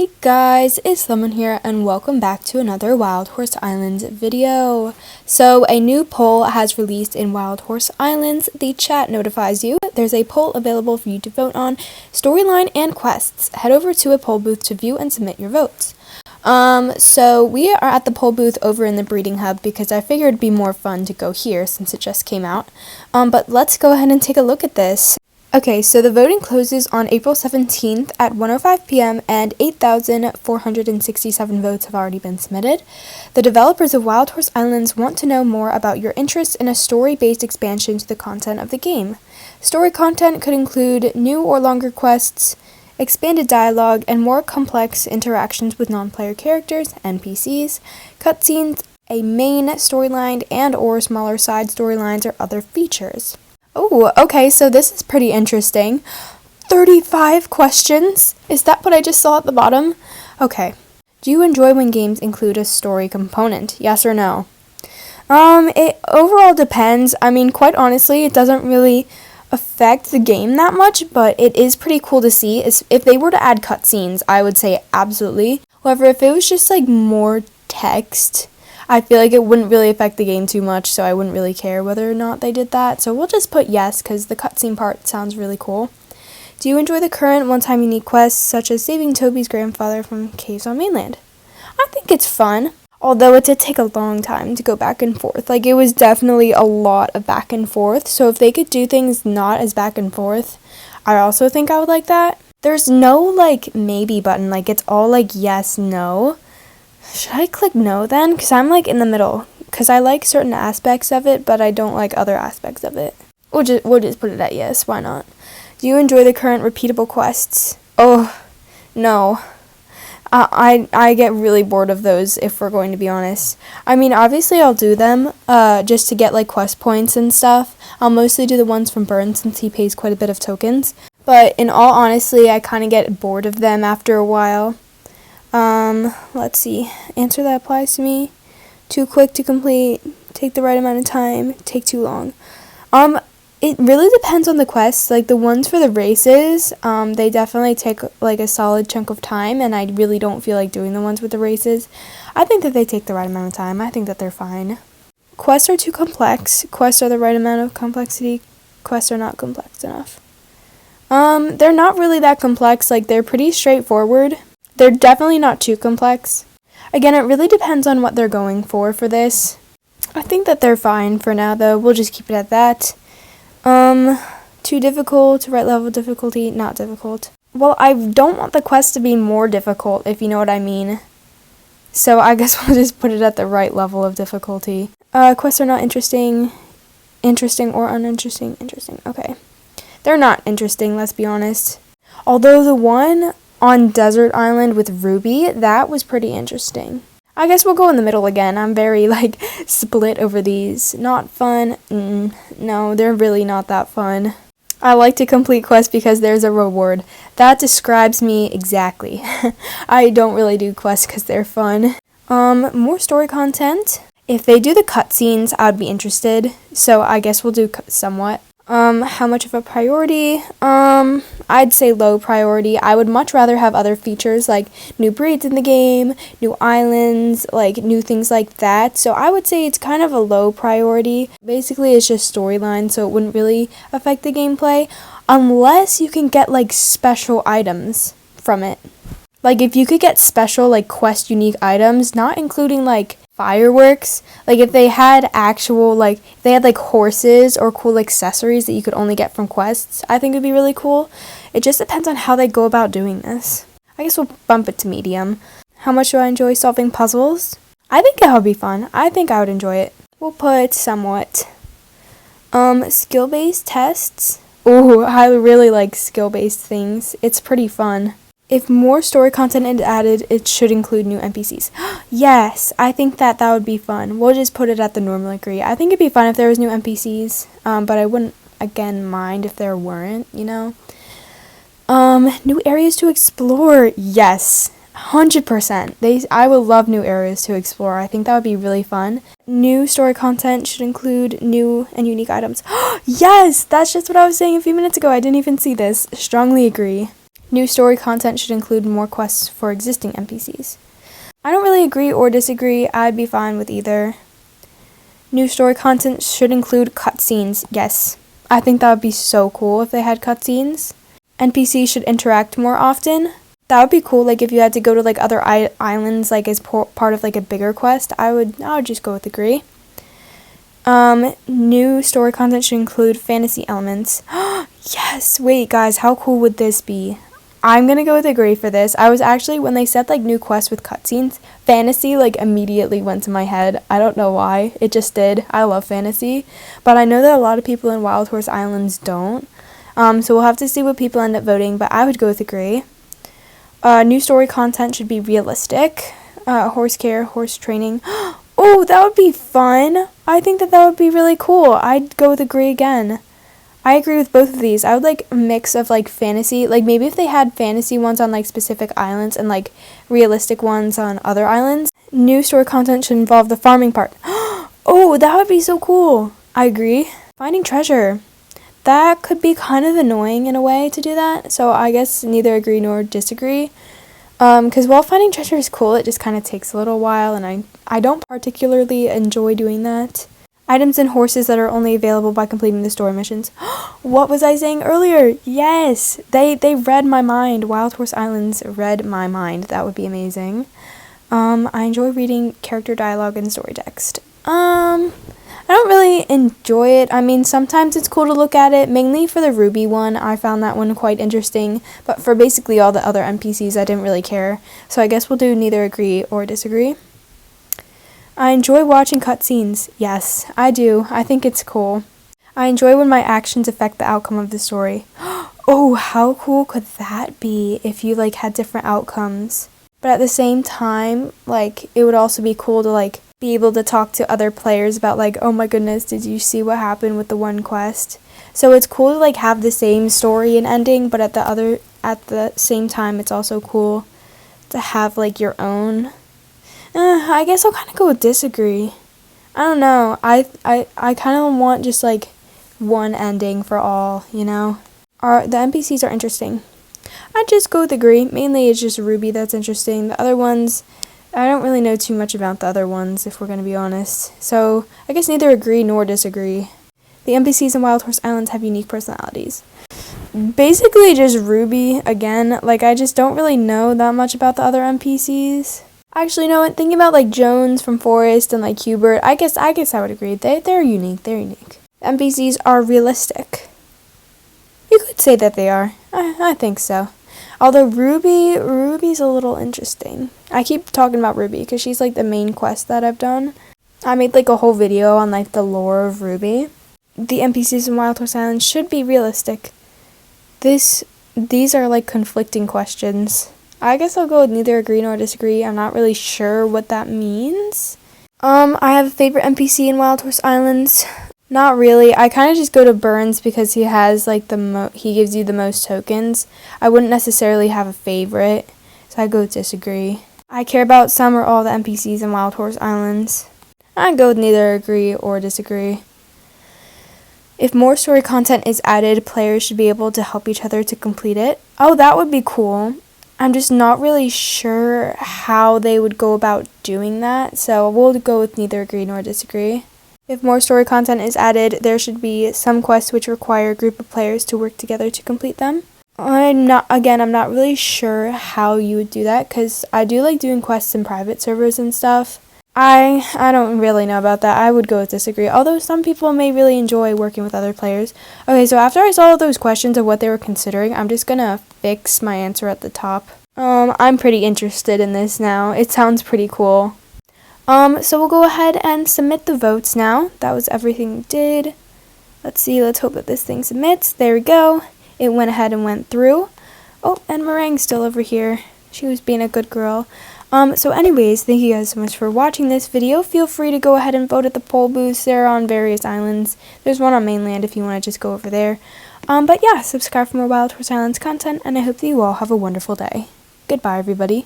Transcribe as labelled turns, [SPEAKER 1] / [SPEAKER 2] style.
[SPEAKER 1] Hey guys, it's Lemon here and welcome back to another Wild Horse Islands video. So a new poll has released in Wild Horse Islands. The chat notifies you. There's a poll available for you to vote on storyline and quests. Head over to a poll booth to view and submit your votes. So we are at the poll booth over in the breeding hub because I figured it'd be more fun to go here since it just came out. But let's go ahead and take a look at this. Okay, so the voting closes on April 17th at 1:05 p.m. and 8,467 votes have already been submitted. The developers of Wild Horse Islands want to know more about your interest in a story-based expansion to the content of the game. Story content could include new or longer quests, expanded dialogue, and more complex interactions with non-player characters, NPCs, cutscenes, a main storyline, and/or smaller side storylines or other features. Oh, okay, so this is pretty interesting. 35 questions? Is that what I just saw at the bottom? Okay. Do you enjoy when games include a story component? Yes or no? It overall depends. I mean, quite honestly, it doesn't really affect the game that much, but it is pretty cool to see. If they were to add cutscenes, I would say absolutely. However, if it was just like more text, I feel like it wouldn't really affect the game too much, so I wouldn't really care whether or not they did that. So we'll just put yes, because the cutscene part sounds really cool. Do you enjoy the current one-time unique quests, such as saving Toby's grandfather from caves on mainland? I think it's fun, although it did take a long time to go back and forth. Like, it was definitely a lot of back and forth, so if they could do things not as back and forth, I also think I would like that. There's no, like, maybe button. Like, it's all, like, yes, no. Should I click no then? Because I'm like in the middle. Because I like certain aspects of it, but I don't like other aspects of it. We'll just put it at yes. Why not? Do you enjoy the current repeatable quests? Oh, no. I get really bored of those, if we're going to be honest. I mean, obviously I'll do them just to get like quest points and stuff. I'll mostly do the ones from Burn since he pays quite a bit of tokens. But in all honesty, I kind of get bored of them after a while. Let's see. Answer that applies to me. Too quick to complete. Take the right amount of time. Take too long. It really depends on the quests. Like, the ones for the races, they definitely take, like, a solid chunk of time, and I really don't feel like doing the ones with the races. I think that they take the right amount of time. I think that they're fine. Quests are too complex. Quests are the right amount of complexity. Quests are not complex enough. They're not really that complex. Like, they're pretty straightforward. They're definitely not too complex. Again, it really depends on what they're going for this. I think that they're fine for now, though. We'll just keep it at that. Too difficult, right level difficulty, not difficult. Well, I don't want the quest to be more difficult, if you know what I mean. So I guess we'll just put it at the right level of difficulty. Quests are not interesting. Interesting or uninteresting? Interesting, okay. They're not interesting, let's be honest. Although the one on Desert Island with Ruby, that was pretty interesting. I guess we'll go in the middle again. I'm very, like, split over these. Not fun. No, they're really not that fun. I like to complete quests because there's a reward. That describes me exactly. I don't really do quests because they're fun. More story content. If they do the cutscenes, I'd be interested. So I guess we'll do somewhat. How much of a priority? I'd say low priority. I would much rather have other features like new breeds in the game, new islands, like new things like that. So I would say it's kind of a low priority. Basically, it's just storyline, so it wouldn't really affect the gameplay unless you can get like special items from it. Like, if you could get special, like, quest unique items, not including, like, fireworks. Like, if they had actual, like, if they had, like, horses or cool accessories that you could only get from quests, I think it would be really cool. It just depends on how they go about doing this. I guess we'll bump it to medium. How much do I enjoy solving puzzles? I think that would be fun. I think I would enjoy it. We'll put somewhat. Skill-based tests. Ooh, I really like skill-based things. It's pretty fun. If more story content is added, it should include new NPCs. Yes, I think that would be fun. We'll just put it at the normal agree. I think it'd be fun if there was new NPCs, but I wouldn't, again, mind if there weren't, you know? New areas to explore. Yes, 100%. I would love new areas to explore. I think that would be really fun. New story content should include new and unique items. Yes, that's just what I was saying a few minutes ago. I didn't even see this. Strongly agree. New story content should include more quests for existing NPCs. I don't really agree or disagree. I'd be fine with either. New story content should include cutscenes. Yes. I think that would be so cool if they had cutscenes. NPCs should interact more often. That would be cool, like if you had to go to like other islands like as part of like a bigger quest. I would just go with agree. New story content should include fantasy elements. Yes, wait guys, how cool would this be? I'm gonna go with agree for this. I was actually, when they said like new quests with cutscenes, fantasy like immediately went to my head. I don't know why, it just did. I love fantasy, but I know that a lot of people in Wild Horse Islands don't. So we'll have to see what people end up voting, but I would go with agree. New story content should be realistic. Horse care, horse training. Oh, that would be fun. I think that would be really cool. I'd go with agree again. I agree with both of these. I would like a mix of like fantasy, like maybe if they had fantasy ones on like specific islands and like realistic ones on other islands. New story content should involve the farming part. Oh, that would be so cool. I agree. Finding treasure. That could be kind of annoying in a way to do that, so I guess neither agree nor disagree. Because while finding treasure is cool, it just kind of takes a little while, and I don't particularly enjoy doing that. Items and horses that are only available by completing the story missions. What was I saying earlier? Yes! They read my mind. Wild Horse Islands read my mind. That would be amazing. I enjoy reading character dialogue and story text. I don't really enjoy it. I mean, sometimes it's cool to look at it. Mainly for the Ruby one, I found that one quite interesting. But for basically all the other NPCs, I didn't really care. So I guess we'll do neither agree or disagree. I enjoy watching cutscenes. Yes, I do. I think it's cool. I enjoy when my actions affect the outcome of the story. Oh, how cool could that be if you like had different outcomes? But at the same time, like it would also be cool to like be able to talk to other players about like, oh my goodness, did you see what happened with the one quest? So it's cool to like have the same story and ending, but at the same time, it's also cool to have like your own. I guess I'll kind of go with disagree. I don't know. I kind of want just like one ending for all, you know? The NPCs are interesting. I'd just go with agree. Mainly it's just Ruby that's interesting. The other ones, I don't really know too much about the other ones, if we're going to be honest. So I guess neither agree nor disagree. The NPCs in Wild Horse Islands have unique personalities. Basically just Ruby again. Like I just don't really know that much about the other NPCs. Actually, no, thinking about like Jones from Forest and like Hubert, I guess I would agree. They're unique. They're unique. NPCs are realistic. You could say that they are. I think so. Although Ruby's a little interesting. I keep talking about Ruby because she's like the main quest that I've done. I made like a whole video on like the lore of Ruby. The NPCs in Wild Horse Island should be realistic. These are like conflicting questions. I guess I'll go with neither agree nor disagree. I'm not really sure what that means. I have a favorite NPC in Wild Horse Islands. Not really. I kind of just go to Burns because he has like he gives you the most tokens. I wouldn't necessarily have a favorite, so I go with disagree. I care about some or all the NPCs in Wild Horse Islands. I go with neither agree or disagree. If more story content is added, players should be able to help each other to complete it. Oh, that would be cool. I'm just not really sure how they would go about doing that, so we'll go with neither agree nor disagree. If more story content is added, there should be some quests which require a group of players to work together to complete them. I'm not really sure how you would do that, because I do like doing quests in private servers and stuff. I don't really know about that. I would go with disagree, although some people may really enjoy working with other players. Okay, so after I saw all those questions of what they were considering, I'm just gonna fix my answer at the top. I'm pretty interested in this now. It sounds pretty cool. So we'll go ahead and submit the votes now. That was everything we did. Let's see, let's hope that this thing submits. There we go. It went ahead and went through. Oh, and Meringue's still over here. She was being a good girl. So anyways, thank you guys so much for watching this video. Feel free to go ahead and vote at the poll booths. They're on various islands. There's one on mainland if you want to just go over there. But yeah, subscribe for more Wild Horse Islands content, and I hope that you all have a wonderful day. Goodbye, everybody.